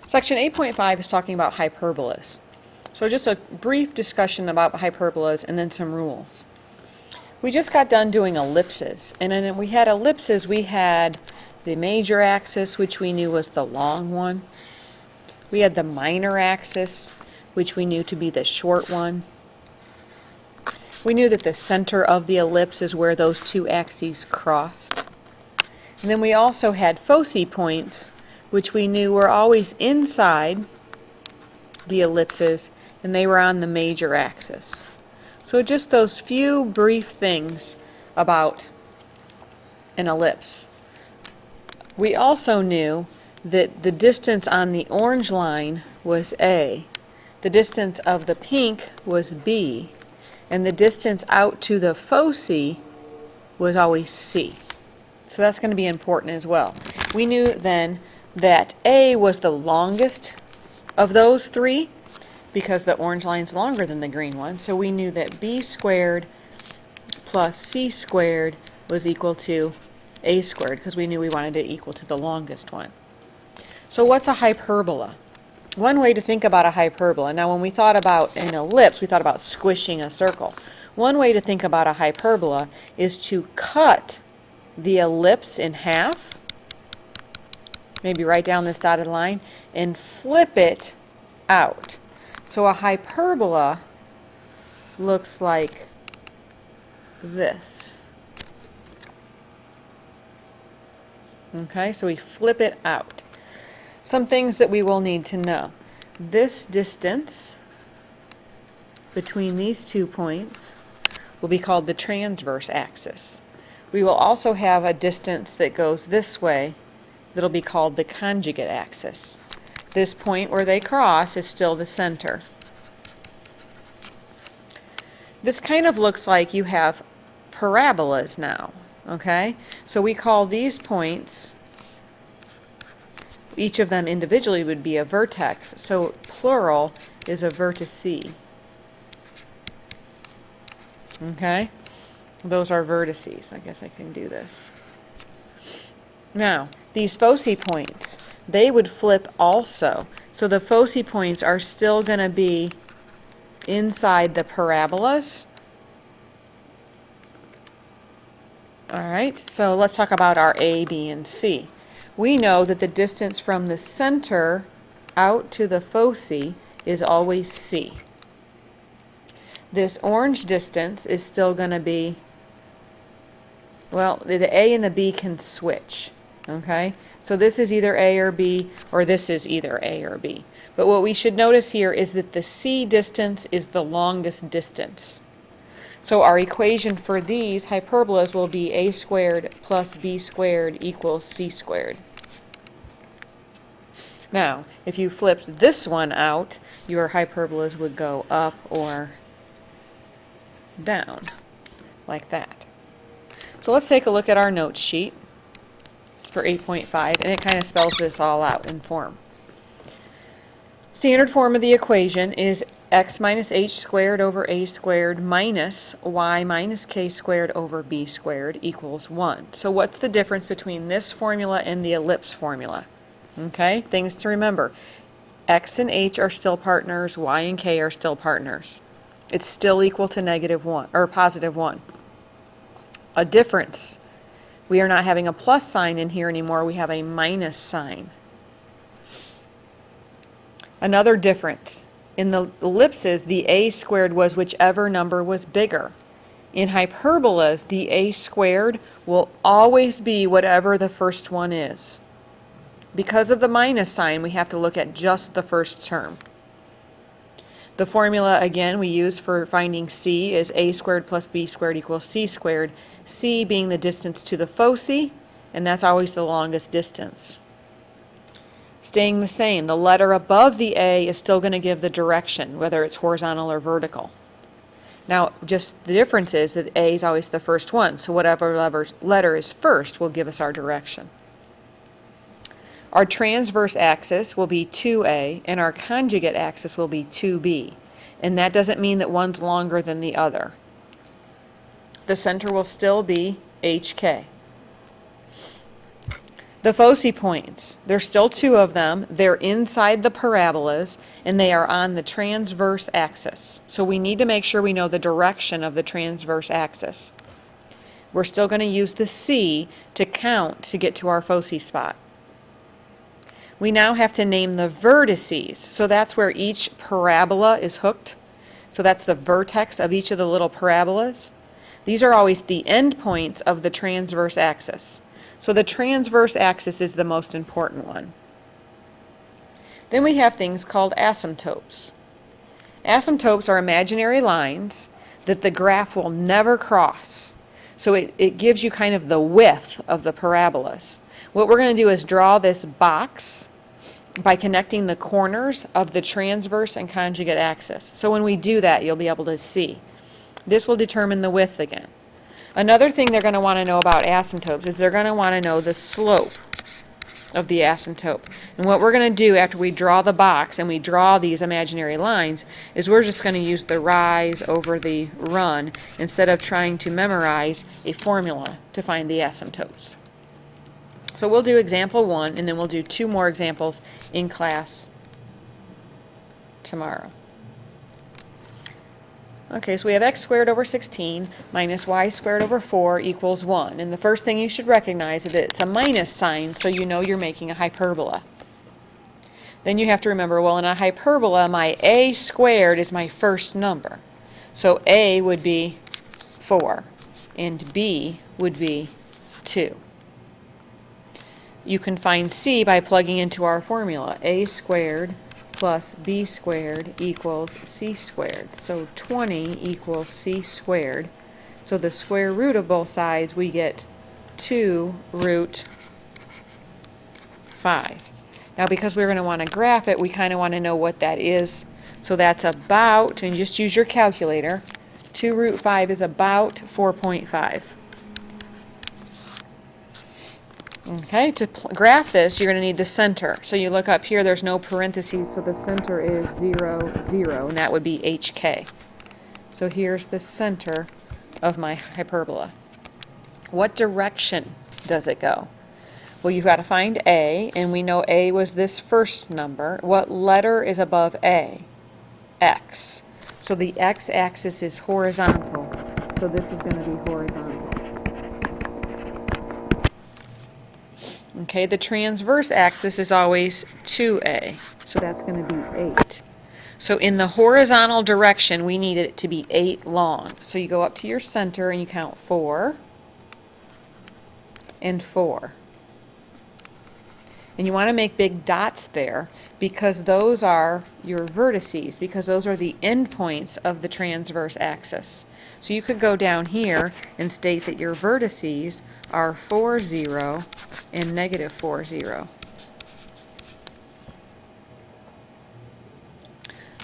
Section 8.5 is talking about hyperbolas. So just a brief discussion about hyperbolas and then some rules. We just got done doing ellipses, and then we had ellipses. We had the major axis, which we knew was the long one. We had the minor axis, which we knew to be the short one. We knew that the center of the ellipse is where those two axes crossed. And then we also had foci points, which we knew were always inside the ellipses, and they were on the major axis. So just those few brief things about an ellipse. We also knew that the distance on the orange line was A, the distance of the pink was B, and the distance out to the foci was always C. So that's going to be important as well. We knew then that A was the longest of those three because the orange line is longer than the green one. So we knew that B squared plus C squared was equal to A squared because we knew we wanted it equal to the longest one. So what's a hyperbola? One way to think about a hyperbola, now when we thought about an ellipse, we thought about squishing a circle. One way to think about a hyperbola is to cut the ellipse in half, maybe right down this dotted line, and flip it out. So a hyperbola looks like this. Okay, so we flip it out. Some things that we will need to know. This distance between these 2 points will be called the transverse axis. We will also have a distance that goes this way that'll be called the conjugate axis. This point where they cross is still the center. This kind of looks like you have parabolas now, okay? So we call these points, each of them individually would be a vertex, so plural is a vertice. Okay? Those are vertices. I guess I can do this. Now, these foci points, they would flip also. So the foci points are still going to be inside the parabolas. All right, so let's talk about our A, B, and C. We know that the distance from the center out to the foci is always C. This orange distance is still going to be, well, the A and the B can switch, okay? So this is either A or B, or this is either A or B. But what we should notice here is that the C distance is the longest distance. So our equation for these hyperbolas will be A squared plus B squared equals C squared. Now, if you flipped this one out, your hyperbolas would go up or down, like that. So let's take a look at our note sheet for 8.5, and it kind of spells this all out in form. Standard form of the equation is x minus h squared over a squared minus y minus k squared over b squared equals 1. So what's the difference between this formula and the ellipse formula? Okay, things to remember. X and h are still partners, y and k are still partners. It's still equal to -1 or +1. A difference. We are not having a plus sign in here anymore, we have a minus sign. Another difference. In the ellipses, the a squared was whichever number was bigger. In hyperbolas, the a squared will always be whatever the first one is. Because of the minus sign, we have to look at just the first term. The formula, again, we use for finding C is a squared plus b squared equals c squared, c being the distance to the foci, and that's always the longest distance. Staying the same, the letter above the A is still going to give the direction, whether it's horizontal or vertical. Now, just the difference is that A is always the first one, so whatever letter is first will give us our direction. Our transverse axis will be 2A, and our conjugate axis will be 2B. And that doesn't mean that one's longer than the other. The center will still be HK. The foci points, there's still two of them. They're inside the parabolas, and they are on the transverse axis. So we need to make sure we know the direction of the transverse axis. We're still going to use the C to count to get to our foci spot. We now have to name the vertices. So that's where each parabola is hooked. So that's the vertex of each of the little parabolas. These are always the endpoints of the transverse axis. So the transverse axis is the most important one. Then we have things called asymptotes. Asymptotes are imaginary lines that the graph will never cross. So it gives you kind of the width of the parabolas. What we're going to do is draw this box by connecting the corners of the transverse and conjugate axis. So when we do that, you'll be able to see. This will determine the width again. Another thing they're going to want to know about asymptotes is they're going to want to know the slope of the asymptote. And what we're going to do after we draw the box and we draw these imaginary lines is we're just going to use the rise over the run instead of trying to memorize a formula to find the asymptotes. So we'll do example 1, and then we'll do 2 more examples in class tomorrow. Okay, so we have x squared over 16 minus y squared over 4 equals 1. And the first thing you should recognize is that it's a minus sign, so you know you're making a hyperbola. Then you have to remember, well, in a hyperbola, my a squared is my first number. So a would be 4, and b would be 2. You can find c by plugging into our formula. A squared plus b squared equals c squared. So 20 equals c squared. So the square root of both sides, we get 2 root 5. Now because we're going to want to graph it, we kind of want to know what that is. So that's about, and just use your calculator, 2 root 5 is about 4.5. Okay, to graph this, you're going to need the center. So you look up here, there's no parentheses, so the center is 0, 0, and that would be HK. So here's the center of my hyperbola. What direction does it go? Well, you've got to find A, and we know A was this first number. What letter is above A? X. So the x-axis is horizontal, so this is going to be horizontal. Okay, the transverse axis is always 2a, so that's going to be 8. So in the horizontal direction, we need it to be 8 long. So you go up to your center and you count 4 and 4. And you want to make big dots there because those are your vertices, because those are the endpoints of the transverse axis. So you could go down here and state that your vertices are 4, 0 and negative 4, 0.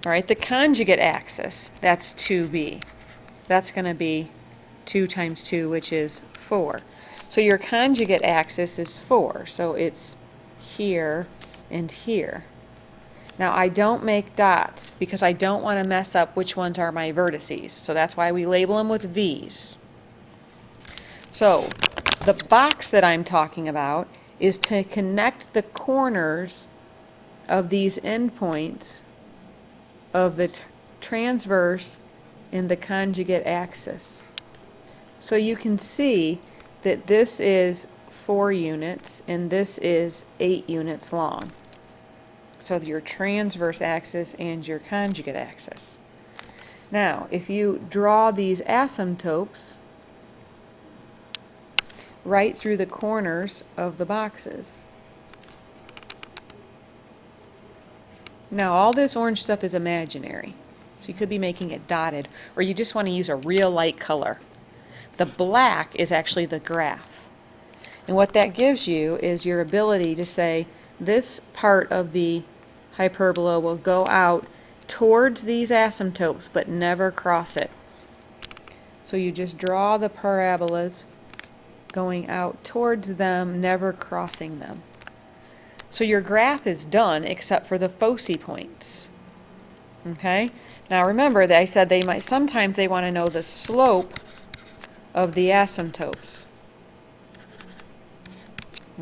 All right, the conjugate axis, that's 2b. That's going to be 2 times 2, which is 4. So your conjugate axis is 4, so it's here and here. Now I don't make dots because I don't want to mess up which ones are my vertices. So that's why we label them with V's. So the box that I'm talking about is to connect the corners of these endpoints of the transverse and the conjugate axis. So you can see that this is 4 units and this is 8 units long. So your transverse axis and your conjugate axis. Now, if you draw these asymptotes right through the corners of the boxes. Now, all this orange stuff is imaginary. So you could be making it dotted, or you just want to use a real light color. The black is actually the graph. And what that gives you is your ability to say, this part of the hyperbola will go out towards these asymptotes, but never cross it. So you just draw the parabolas going out towards them, never crossing them. So your graph is done except for the foci points. Okay? Now remember that I said sometimes they want to know the slope of the asymptotes.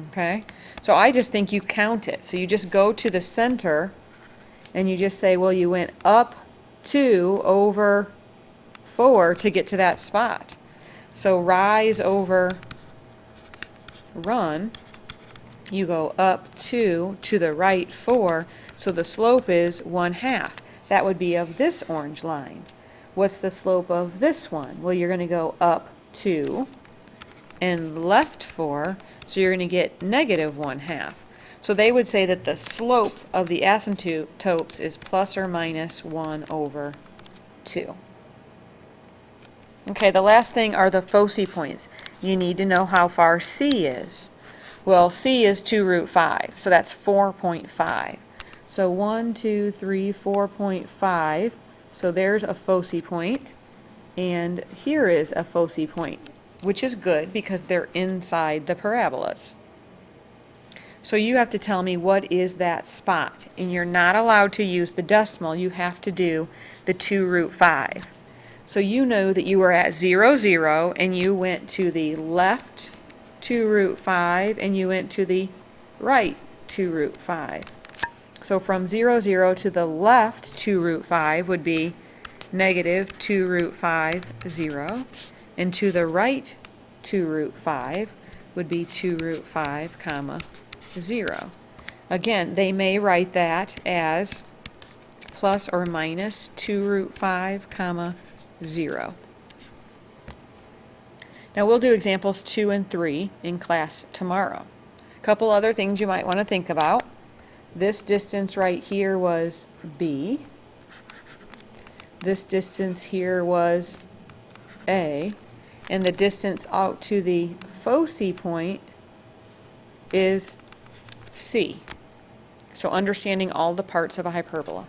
Okay? So I just think you count it. So you just go to the center and you just say, well, you went up 2 over 4 to get to that spot. So rise over run, you go up 2 to the right 4, so the slope is 1/2. That would be of this orange line. What's the slope of this one? Well, you're going to go up 2 and left 4, so you're going to get negative 1/2. So they would say that the slope of the asymptotes is plus or minus 1 over 2. Okay, the last thing are the foci points. You need to know how far C is. Well, C is 2 root 5, so that's 4.5. So 1, 2, 3, 4.5. So there's a foci point, and here is a foci point, which is good because they're inside the parabolas. So you have to tell me what is that spot, and you're not allowed to use the decimal. You have to do the 2 root 5. So you know that you were at 0, 0, and you went to the left 2 root 5, and you went to the right 2 root 5. So from 0, 0 to the left 2 root 5 would be negative 2 root 5, 0. And to the right 2 root 5 would be 2 root 5, comma, 0. Again, they may write that as plus or minus 2 root 5, comma, 0. Now we'll do examples 2 and 3 in class tomorrow. A couple other things you might want to think about. This distance right here was B. This distance here was A. And the distance out to the foci point is C. So understanding all the parts of a hyperbola.